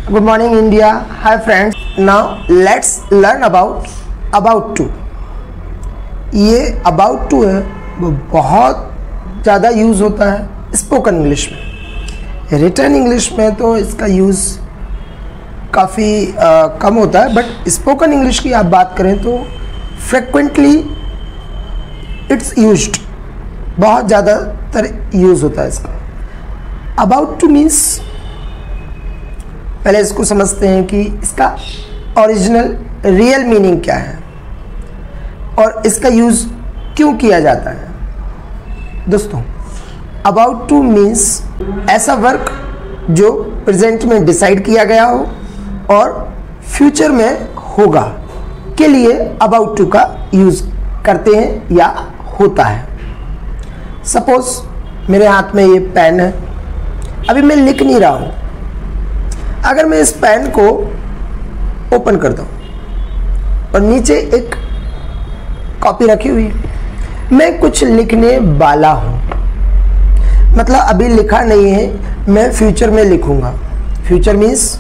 Good morning India. Hi friends. Now let's learn about to. ये about to है वो बहुत ज़्यादा यूज़ होता है स्पोकन इंग्लिश में। रिटन इंग्लिश में तो इसका यूज़ काफ़ी कम होता है, बट स्पोकन इंग्लिश की आप बात करें तो फ्रिक्वेंटली इट्स यूज्ड, बहुत ज़्यादातर यूज़ होता है इसका। अबाउट टू मीन्स, पहले इसको समझते हैं कि इसका ओरिजिनल रियल मीनिंग क्या है और इसका यूज़ क्यों किया जाता है। दोस्तों, अबाउट टू मीन्स ऐसा वर्क जो प्रेजेंट में डिसाइड किया गया हो और फ्यूचर में होगा के लिए अबाउट टू का यूज़ करते हैं या होता है। सपोज मेरे हाथ में ये पेन है, अभी मैं लिख नहीं रहा हूँ। अगर मैं इस पेन को ओपन करता हूँ और नीचे एक कॉपी रखी हुई है, मैं कुछ लिखने वाला हूँ, मतलब अभी लिखा नहीं है, मैं फ्यूचर में लिखूँगा। फ्यूचर मीन्स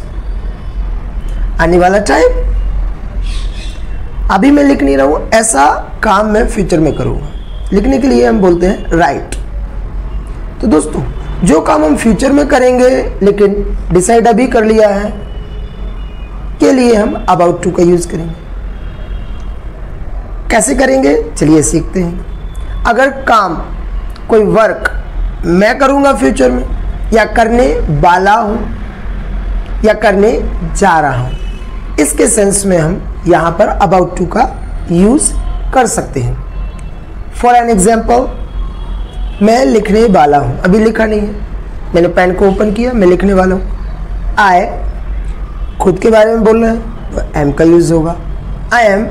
आने वाला टाइम। अभी मैं लिख नहीं रहा हूँ, ऐसा काम मैं फ्यूचर में करूँगा। लिखने के लिए हम बोलते हैं राइट। तो दोस्तों, जो काम हम फ्यूचर में करेंगे लेकिन डिसाइड अभी कर लिया है के लिए हम अबाउट टू का यूज़ करेंगे। कैसे करेंगे चलिए सीखते हैं। अगर काम कोई वर्क मैं करूँगा फ्यूचर में, या करने वाला हूँ, या करने जा रहा हूँ, इसके सेंस में हम यहाँ पर अबाउट टू का यूज़ कर सकते हैं। फॉर एन एग्जाम्पल, मैं लिखने वाला हूँ, अभी लिखा नहीं है, मैंने पेन को ओपन किया, मैं लिखने वाला हूँ। आई खुद के बारे में बोल रहे हैं तो एम का यूज़ होगा, आई एम।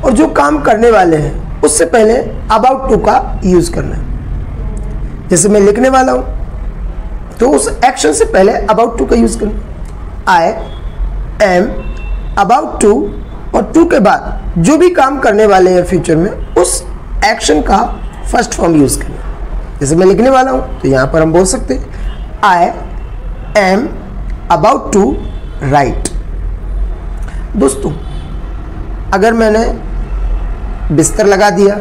और जो काम करने वाले हैं उससे पहले अबाउट टू का यूज़ करना है। जैसे मैं लिखने वाला हूँ तो उस एक्शन से पहले अबाउट टू का यूज़ करना। आई एम अबाउट टू, और टू के बाद जो भी काम करने वाले हैं फ्यूचर में उस एक्शन का फर्स्ट फॉर्म यूज़ करना। जैसे मैं लिखने वाला हूँ तो यहाँ पर हम बोल सकते हैं I am about to write. दोस्तों, अगर मैंने बिस्तर लगा दिया,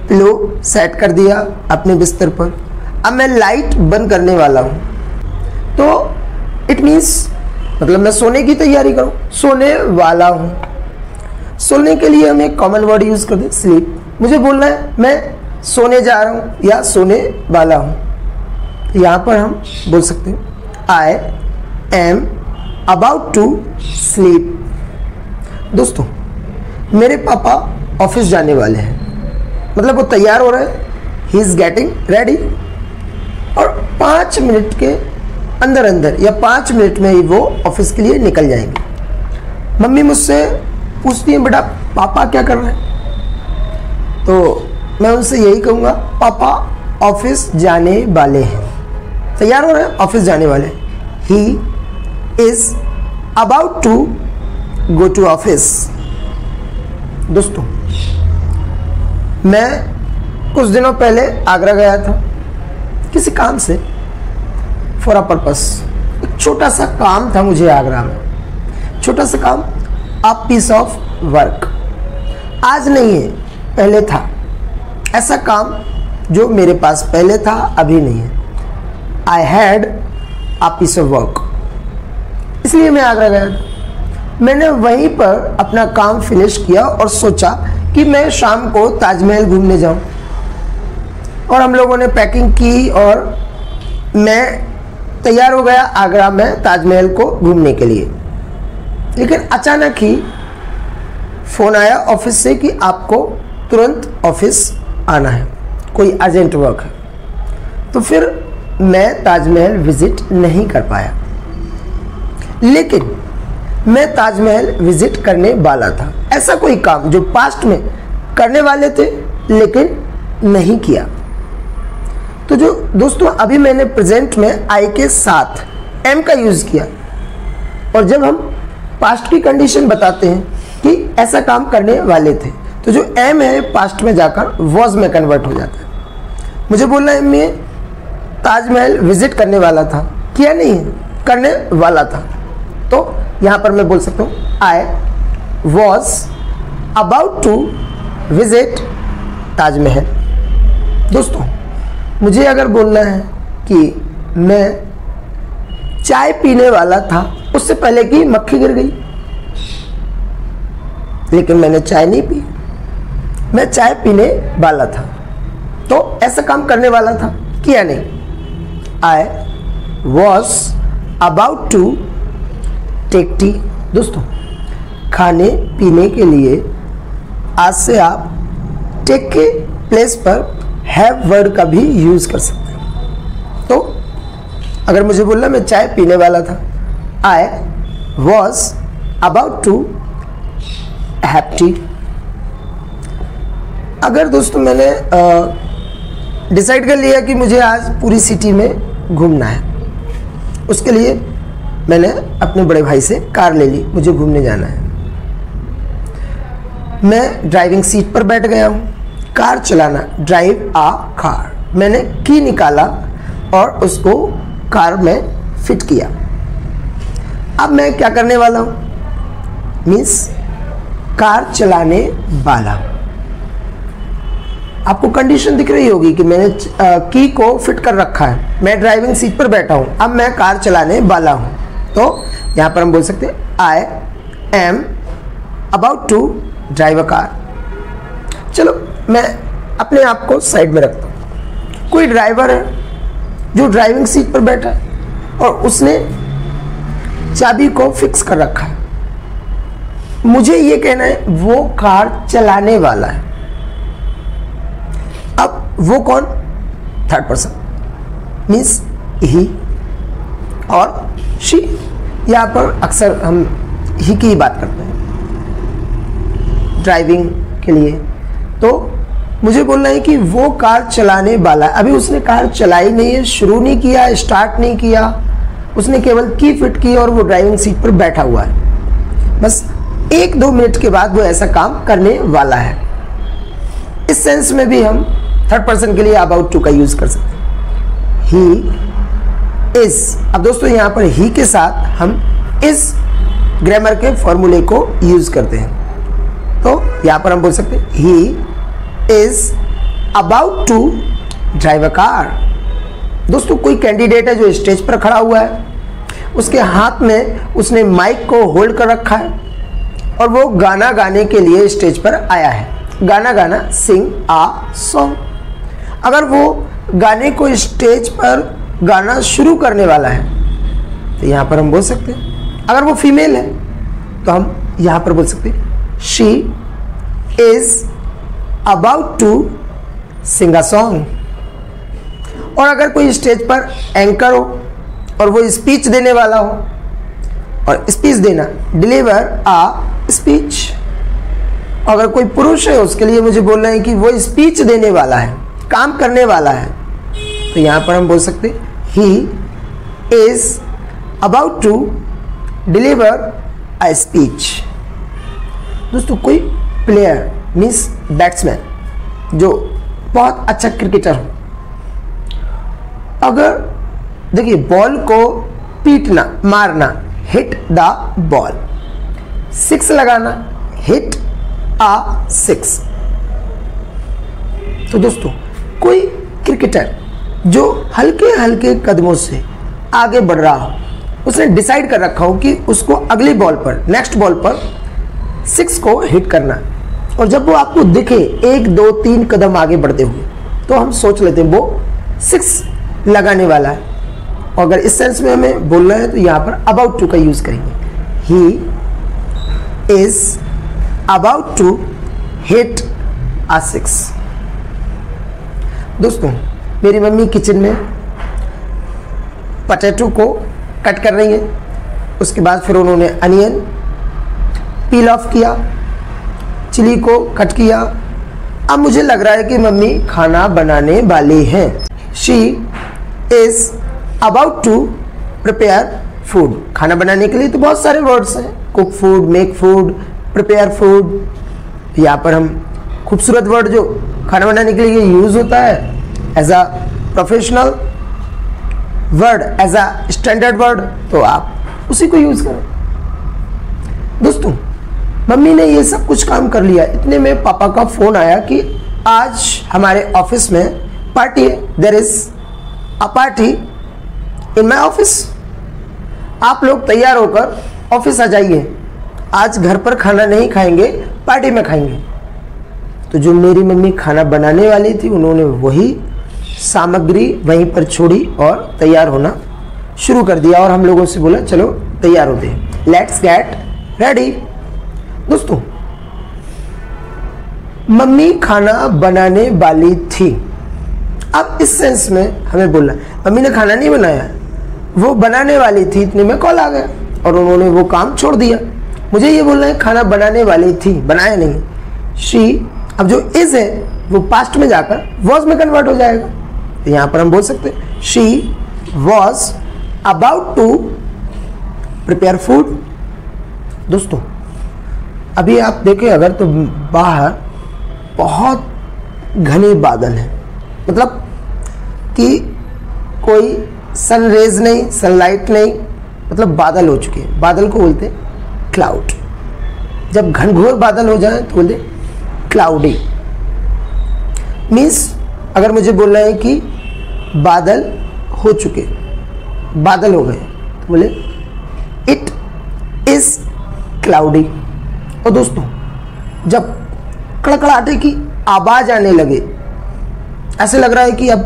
पिलो सेट कर दिया अपने बिस्तर पर, अब मैं लाइट बंद करने वाला हूँ, तो इट मीन्स मतलब मैं सोने की तैयारी करूँ, सोने वाला हूँ। सोने के लिए हम एक कॉमन वर्ड यूज़ करते हैं स्लीप। मुझे बोलना है मैं सोने जा रहा हूँ या सोने वाला हूँ, यहाँ पर हम बोल सकते हैं I am about to sleep. दोस्तों, मेरे पापा ऑफिस जाने वाले हैं, मतलब वो तैयार हो रहे हैं, ही इज़ गेटिंग रेडी, और 5 मिनट के अंदर अंदर या 5 मिनट में ही वो ऑफिस के लिए निकल जाएंगे। मम्मी मुझसे पूछती हैं बेटा पापा क्या कर रहे हैं, तो मैं उनसे यही कहूँगा पापा ऑफिस जाने वाले हैं, तैयार हो रहे हैं, ऑफिस जाने वाले हैं। He is about to go to office. दोस्तों, मैं कुछ दिनों पहले आगरा गया था किसी काम से, फॉर अ पर्पस। एक छोटा सा काम था मुझे आगरा में, छोटा सा काम, अ पीस ऑफ वर्क। आज नहीं है, पहले था। ऐसा काम जो मेरे पास पहले था, अभी नहीं है। I had a piece of work, इसलिए मैं आगरा गया था। मैंने वहीं पर अपना काम फिनिश किया और सोचा कि मैं शाम को ताजमहल घूमने जाऊं, और हम लोगों ने पैकिंग की और मैं तैयार हो गया आगरा में ताजमहल को घूमने के लिए। लेकिन अचानक ही फ़ोन आया ऑफिस से कि आपको तुरंत ऑफिस आना है, कोई अर्जेंट वर्क है। तो फिर मैं ताजमहल विज़िट नहीं कर पाया, लेकिन मैं ताजमहल विज़िट करने वाला था। ऐसा कोई काम जो पास्ट में करने वाले थे लेकिन नहीं किया। तो जो दोस्तों, अभी मैंने प्रेजेंट में आई के साथ एम का यूज़ किया, और जब हम पास्ट की कंडीशन बताते हैं कि ऐसा काम करने वाले थे, तो जो एम है पास्ट में जाकर वॉज में कन्वर्ट हो जाता है। मुझे बोलना है मैं ताजमहल विजिट करने वाला था, किया नहीं है, करने वाला था। तो यहाँ पर मैं बोल सकता हूँ आई was about to visit Taj Mahal. दोस्तों मुझे अगर बोलना है कि मैं चाय पीने वाला था उससे पहले कि मक्खी गिर गई, लेकिन मैंने चाय नहीं पी, मैं चाय पीने वाला था, तो ऐसा काम करने वाला था, किया नहीं। I was about to take tea. दोस्तों खाने पीने के लिए आज से आप टेक के प्लेस पर हैव वर्ड का भी यूज कर सकते हैं। तो अगर मुझे बोलना मैं चाय पीने वाला था, I was about to have tea. अगर दोस्तों मैंने डिसाइड कर लिया कि मुझे आज पूरी सिटी में घूमना है, उसके लिए मैंने अपने बड़े भाई से कार ले ली, मुझे घूमने जाना है, मैं ड्राइविंग सीट पर बैठ गया हूँ, कार चलाना, ड्राइव आ कार, मैंने की निकाला और उसको कार में फिट किया। अब मैं क्या करने वाला हूँ, मीन्स कार चलाने वाला। आपको कंडीशन दिख रही होगी कि मैंने की को फिट कर रखा है, मैं ड्राइविंग सीट पर बैठा हूँ, अब मैं कार चलाने वाला हूँ। तो यहाँ पर हम बोल सकते हैं I am about to drive a car. चलो मैं अपने आप को साइड में रखता हूँ। कोई ड्राइवर है जो ड्राइविंग सीट पर बैठा है और उसने चाबी को फिक्स कर रखा है, मुझे ये कहना है वो कार चलाने वाला है। अब वो कौन, थर्ड पर्सन, मीन्स ही और शी। यहाँ पर अक्सर हम ही की ही बात करते हैं ड्राइविंग के लिए। तो मुझे बोलना है कि वो कार चलाने वाला है। अभी उसने कार चलाई नहीं है, शुरू नहीं किया, स्टार्ट नहीं किया, उसने केवल की फिट की और वो ड्राइविंग सीट पर बैठा हुआ है। बस 1-2 मिनट के बाद वो ऐसा काम करने वाला है। इस सेंस में भी हम थर्ड पर्सन के लिए अबाउट टू का यूज कर सकते हैं, ही इज। अब दोस्तों यहाँ पर ही के साथ हम इस ग्रामर के फॉर्मूले को यूज करते हैं। तो यहाँ पर हम बोल सकते हैं he is about to drive a car. दोस्तों कोई कैंडिडेट है जो स्टेज पर खड़ा हुआ है, उसके हाथ में उसने माइक को होल्ड कर रखा है और वो गाना गाने के लिए स्टेज पर आया है। गाना गाना, सिंग आ सॉन्ग। अगर वो गाने को स्टेज पर गाना शुरू करने वाला है तो यहाँ पर हम बोल सकते हैं, अगर वो फीमेल है तो हम यहाँ पर बोल सकते हैं she is about to sing a song. और अगर कोई स्टेज पर एंकर हो और वो स्पीच देने वाला हो, और स्पीच देना, डिलीवर आ स्पीच। अगर कोई पुरुष है उसके लिए मुझे बोलना है कि वो स्पीच देने वाला है, काम करने वाला है, तो यहाँ पर हम बोल सकते हैं he is about to deliver a speech. दोस्तों कोई प्लेयर मीन्स बैट्समैन जो बहुत अच्छा क्रिकेटर हो, अगर देखिए बॉल को पीटना, मारना, हिट द बॉल, 6 लगाना, हिट आ 6। तो दोस्तों कोई क्रिकेटर जो हल्के हल्के कदमों से आगे बढ़ रहा हो, उसने डिसाइड कर रखा हो कि उसको अगली बॉल पर, नेक्स्ट बॉल पर 6 को हिट करना, और जब वो आपको दिखे 1 2 3 कदम आगे बढ़ते हुए, तो हम सोच लेते हैं वो 6 लगाने वाला है। और अगर इस सेंस में हमें बोलना है तो यहाँ पर अबाउट टू का यूज करेंगे, he is about to hit a 6। दोस्तों मेरी मम्मी किचन में पोटैटो को कट कर रही है, उसके बाद फिर उन्होंने अनियन पील ऑफ किया, चिली को कट किया। अब मुझे लग रहा है कि मम्मी खाना बनाने वाली हैं। She is about to prepare food. खाना बनाने के लिए तो बहुत सारे वर्ड्स हैं, cook food, make food, prepare food. यहाँ पर हम खूबसूरत वर्ड जो खाना बनाने के लिए यूज होता है as a professional word, as a standard word, तो आप उसी को यूज करें। दोस्तों मम्मी ने ये सब कुछ काम कर लिया, इतने में पापा का फ़ोन आया कि आज हमारे ऑफिस में पार्टी है, there is a party in my office, आप लोग तैयार होकर ऑफिस आ जाइए, आज घर पर खाना नहीं खाएंगे, पार्टी में खाएंगे। तो जो मेरी मम्मी खाना बनाने वाली थी उन्होंने वही सामग्री वहीं पर छोड़ी और तैयार होना शुरू कर दिया और हम लोगों से बोला चलो तैयार होते हैं, लेट्स गेट रेडी। दोस्तों मम्मी खाना बनाने वाली थी, अब इस सेंस में हमें बोलना मम्मी ने खाना नहीं बनाया, वो बनाने वाली थी, इतने में कॉल आ गया और उन्होंने वो काम छोड़ दिया। मुझे ये बोलना है खाना बनाने वाली थी, बनाया नहीं। शी, अब जो इज है वो पास्ट में जाकर वॉज में कन्वर्ट हो जाएगा, तो यहाँ पर हम बोल सकते हैं she was about to prepare food. दोस्तों अभी आप देखें अगर तो बाहर बहुत घने बादल हैं, मतलब कि कोई सन रेज नहीं, सनलाइट नहीं, मतलब बादल हो चुके हैं, बादल को बोलते हैं क्लाउड। जब घनघोर बादल हो जाए तो बोलते हैं क्लाउडी। मीन्स अगर मुझे बोलना है कि बादल हो चुके, बादल हो गए, तो बोले इट इज क्लाउडी। और दोस्तों जब कड़कड़ाटे की आवाज आने लगे, ऐसे लग रहा है कि अब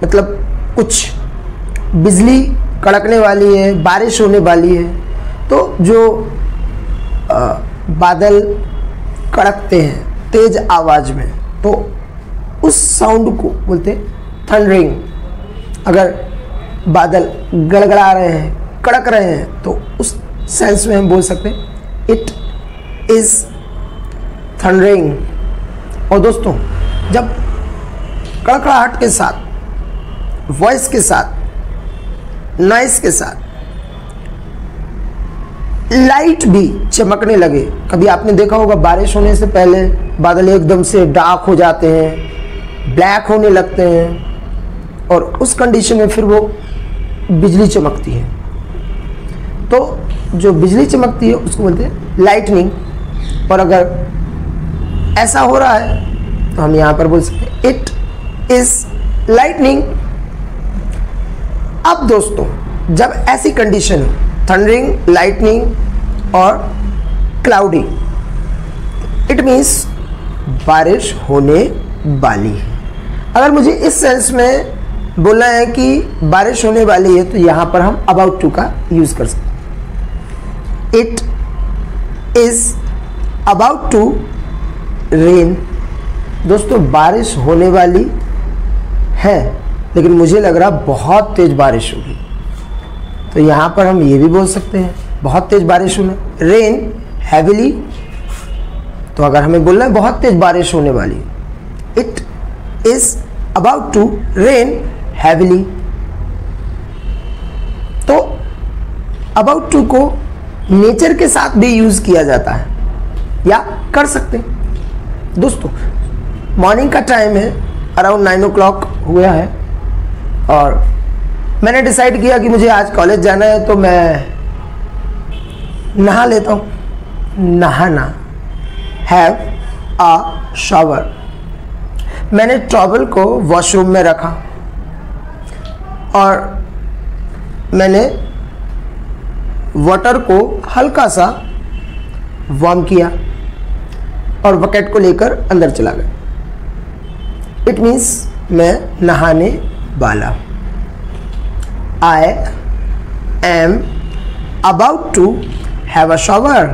मतलब कुछ बिजली कड़कने वाली है, बारिश होने वाली है, तो जो बादल कड़कते हैं तेज आवाज में, तो उस साउंड को बोलते हैं थंडरिंग। अगर बादल गड़गड़ा रहे हैं, कड़क रहे हैं, तो उस सेंस में हम बोल सकते हैं इट इज थंडरिंग। और दोस्तों जब कड़कड़ाहट के साथ, वॉइस के साथ, नॉइस के साथ लाइट भी चमकने लगे, कभी आपने देखा होगा बारिश होने से पहले बादल एकदम से डार्क हो जाते हैं, ब्लैक होने लगते हैं, और उस कंडीशन में फिर वो बिजली चमकती है। तो जो बिजली चमकती है उसको बोलते हैं लाइटनिंग। और अगर ऐसा हो रहा है तो हम यहाँ पर बोल सकते हैं इट इज लाइटनिंग। अब दोस्तों जब ऐसी कंडीशन है, थंडरिंग, लाइटनिंग और क्लाउडी, इट मीन्स बारिश होने वाली है। अगर मुझे इस सेंस में बोलना है कि बारिश होने वाली है तो यहाँ पर हम अबाउट टू का यूज कर सकते हैं। It is about to rain. दोस्तों बारिश होने वाली है, लेकिन मुझे लग रहा बहुत तेज बारिश होगी, तो यहाँ पर हम ये भी बोल सकते हैं बहुत तेज बारिश होने, रेन हैविली। तो अगर हमें बोलना है बहुत तेज बारिश होने वाली, it is about to rain heavily. तो अबाउट टू को नेचर के साथ भी यूज किया जाता है या कर सकते हैं। दोस्तों मॉर्निंग का टाइम है, अराउंड 9 o'clock हुआ है, और मैंने डिसाइड किया कि मुझे आज कॉलेज जाना है, तो मैं नहा लेता हूँ। नहाना, हैव अ शावर। मैंने टॉवल को वॉशरूम में रखा और मैंने वाटर को हल्का सा वार्म किया और बकेट को लेकर अंदर चला गया। इट मीन्स मैं नहाने वाला। I am about to have a shower।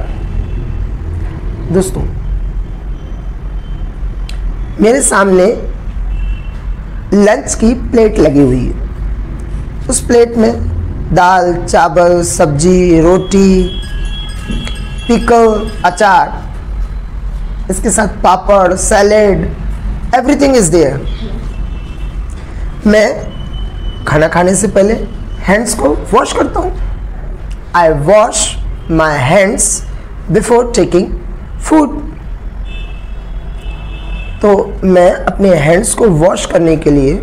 दोस्तों मेरे सामने लंच की प्लेट लगी हुई है। उस प्लेट में दाल, चावल, सब्जी, रोटी, पिकल, अचार, इसके साथ पापड़, सैलेड, एवरीथिंग इज देयर। मैं खाना खाने से पहले हैंड्स को वॉश करता हूँ। I wash my hands before taking food. तो मैं अपने हैंड्स को वॉश करने के लिए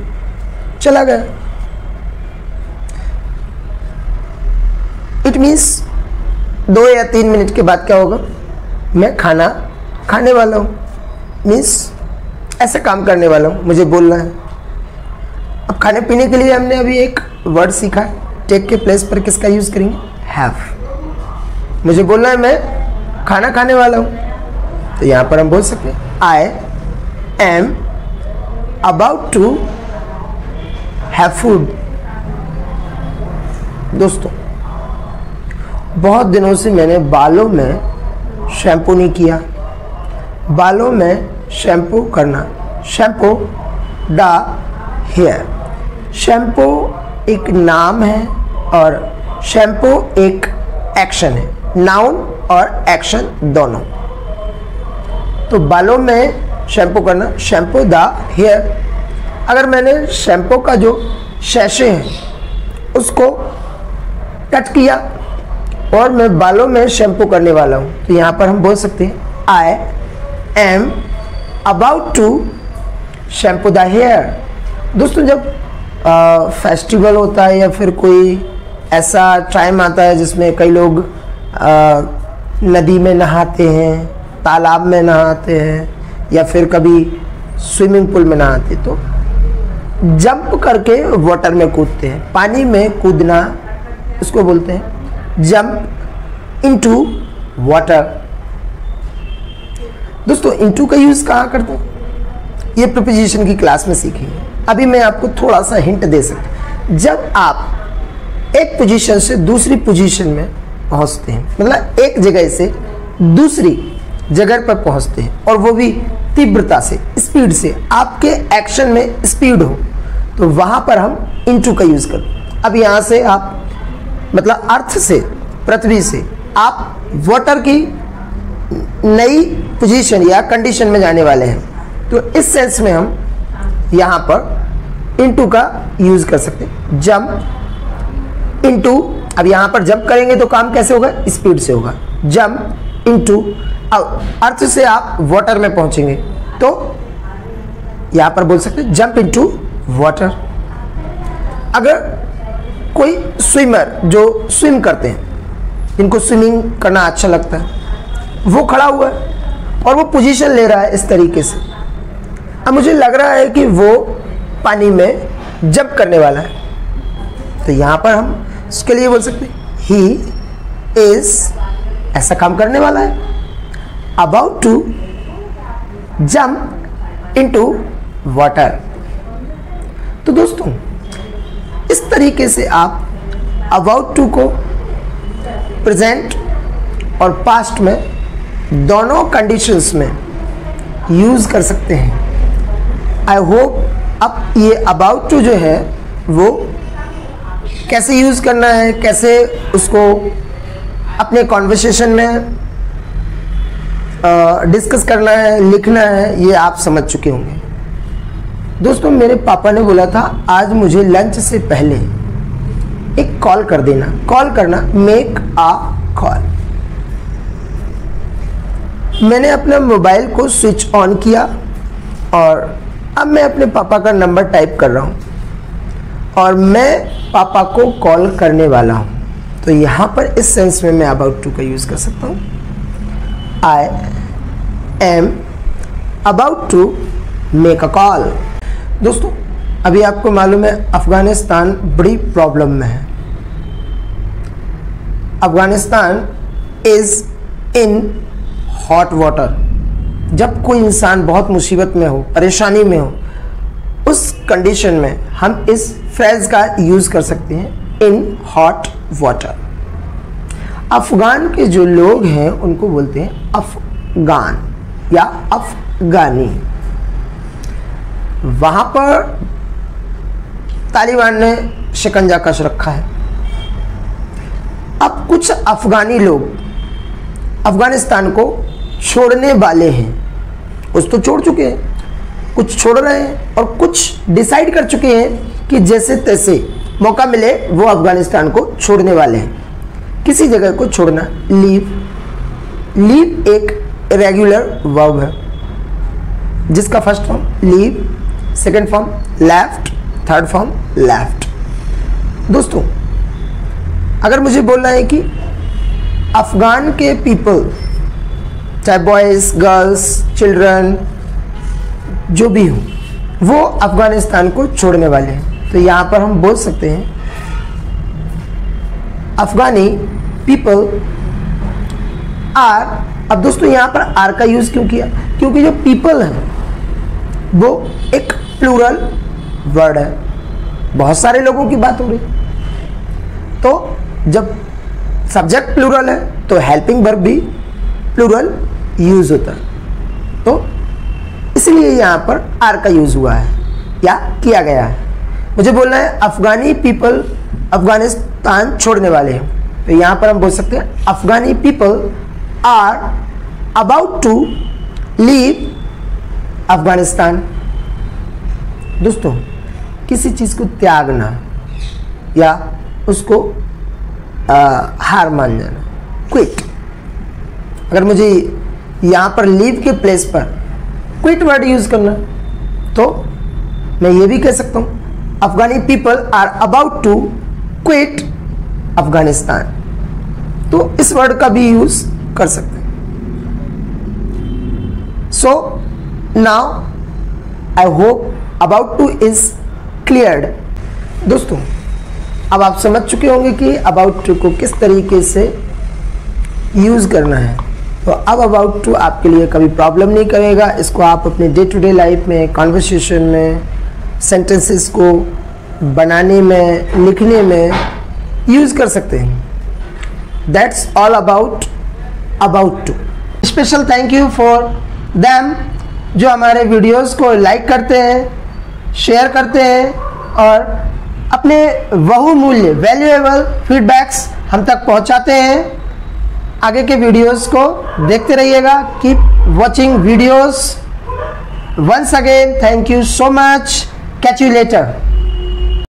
चला गया। इट मीन्स 2 या 3 मिनट के बाद क्या होगा, मैं खाना खाने वाला हूँ, मीन्स ऐसे काम करने वाला हूँ, मुझे बोलना है। अब खाने पीने के लिए हमने अभी एक वर्ड सीखा है, टेक के प्लेस पर किसका यूज़ करेंगे, हैव। मुझे बोलना है मैं खाना खाने वाला हूँ, तो यहाँ पर हम बोल सकते हैं I am about to have food. दोस्तों, बहुत दिनों से मैंने बालों में शैम्पू नहीं किया। बालों में शैम्पू करना, शैम्पू द हेयर। शैम्पू एक नाम है और शैम्पू एक एक्शन है, नाउन और एक्शन दोनों। तो बालों में शैम्पू करना, शैम्पू द हेयर। अगर मैंने शैम्पू का जो शैशे है उसको कट किया और मैं बालों में शैम्पू करने वाला हूँ, तो यहाँ पर हम बोल सकते हैं I am about to shampoo the hair. दोस्तों, जब फेस्टिवल होता है या फिर कोई ऐसा टाइम आता है जिसमें कई लोग नदी में नहाते हैं, तालाब में नहाते हैं या फिर कभी स्विमिंग पूल में नहाते, तो जंप करके वाटर में कूदते हैं। पानी में कूदना उसको बोलते हैं जंप इनटू वाटर। दोस्तों, इनटू का यूज़ कहाँ करते हैं, ये प्रीपोजिशन की क्लास में सीखेंगे। अभी मैं आपको थोड़ा सा हिंट दे सकता हूँ। जब आप एक पोजीशन से दूसरी पोजीशन में पहुँचते हैं, मतलब एक जगह से दूसरी जगह पर पहुँचते हैं और वो भी तीव्रता से, स्पीड से, आपके एक्शन में स्पीड हो, तो वहाँ पर हम इनटू का यूज़ करते हैं। अब यहाँ से आप मतलब अर्थ से, पृथ्वी से आप वाटर की नई पोजीशन या कंडीशन में जाने वाले हैं, तो इस सेंस में हम यहाँ पर इनटू का यूज़ कर सकते हैं, जंप इनटू। अब यहाँ पर जंप करेंगे तो काम कैसे होगा, स्पीड से होगा, जंप इनटू। अब अर्थ से आप वाटर में पहुँचेंगे तो यहाँ पर बोल सकते हैं जंप इनटू वाटर। अगर कोई स्विमर जो स्विम करते हैं, जिनको स्विमिंग करना अच्छा लगता है, वो खड़ा हुआ है और वो पोजीशन ले रहा है इस तरीके से। अब मुझे लग रहा है कि वो पानी में जंप करने वाला है, तो यहाँ पर हम उसके लिए बोल सकते हैं ही इज, ऐसा काम करने वाला है, about to jump into water. तो दोस्तों, इस तरीके से आप अबाउट टू को प्रेजेंट और पास्ट में दोनों कंडीशंस में यूज़ कर सकते हैं। आई होप अब ये अबाउट टू जो है वो कैसे यूज़ करना है, कैसे उसको अपने कॉन्वर्सेशन में डिस्कस करना है, लिखना है, ये आप समझ चुके होंगे। दोस्तों, मेरे पापा ने बोला था आज मुझे लंच से पहले एक कॉल कर देना, कॉल करना, मेक आ कॉल। मैंने अपना मोबाइल को स्विच ऑन किया और अब मैं अपने पापा का नंबर टाइप कर रहा हूँ और मैं पापा को कॉल करने वाला हूँ, तो यहाँ पर इस सेंस में मैं अबाउट टू का यूज़ कर सकता हूँ। I am about to make a call. दोस्तों, अभी आपको मालूम है अफ़गानिस्तान बड़ी प्रॉब्लम में है। Afghanistan is in hot water. जब कोई इंसान बहुत मुसीबत में हो, परेशानी में हो, उस कंडीशन में हम इस फ्रेज का यूज़ कर सकते हैं, इन हॉट वाटर। अफ़गान के जो लोग हैं उनको बोलते हैं अफ़गान या अफ़गानी। वहाँ पर तालिबान ने शिकंजा कस रखा है। अब कुछ अफ़गानी लोग अफ़गानिस्तान को छोड़ने वाले हैं, कुछ तो छोड़ चुके हैं, कुछ छोड़ रहे हैं और कुछ डिसाइड कर चुके हैं कि जैसे तैसे मौका मिले वो अफ़गानिस्तान को छोड़ने वाले हैं। किसी जगह को छोड़ना, लीव। लीव एक इरेगुलर वर्ब है जिसका first form leave, second form left, third form left. दोस्तों, अगर मुझे बोलना है कि अफगान के पीपल, चाहे बॉयज़ गर्ल्स चिल्ड्रन जो भी हो, वो अफगानिस्तान को छोड़ने वाले हैं। तो यहाँ पर हम बोल सकते हैं अफगानी पीपल आर। अब दोस्तों यहाँ पर आर का यूज़ क्यों किया? क्योंकि जो पीपल है वो एक प्लूरल वर्ड है, बहुत सारे लोगों की बात हो रही। तो जब सब्जेक्ट प्लूरल है तो हेल्पिंग वर्ब भी प्लूरल यूज होता है, तो इसलिए यहाँ पर आर का यूज हुआ है या किया गया है। मुझे बोलना है अफगानी पीपल अफगानिस्तान छोड़ने वाले हैं, तो यहाँ पर हम बोल सकते हैं Afghani people are about to leave Afghanistan. दोस्तों, किसी चीज़ को त्यागना या उसको हार मान जाना, क्विट। अगर मुझे यहाँ पर लीव के प्लेस पर क्विट वर्ड यूज़ करना, तो मैं ये भी कह सकता हूँ Afghani people are about to quit Afghanistan. तो इस वर्ड का भी यूज़ कर सकते हैं। So now I hope about to is cleared. दोस्तों, अब आप समझ चुके होंगे कि अबाउट टू को किस तरीके से यूज़ करना है। तो अब अबाउट टू आपके लिए कभी प्रॉब्लम नहीं करेगा। इसको आप अपने डे टू डे लाइफ में, कॉन्वर्सेशन में, सेंटेंसेस को बनाने में, लिखने में यूज़ कर सकते हैं। That's all about to. Special thank you for them जो हमारे वीडियोस को लाइक करते हैं, शेयर करते हैं और अपने बहुमूल्य वैल्यूएबल फीडबैक्स हम तक पहुंचाते हैं। आगे के वीडियोस को देखते रहिएगा। Keep watching videos. Once again thank you so much. Catch you letter.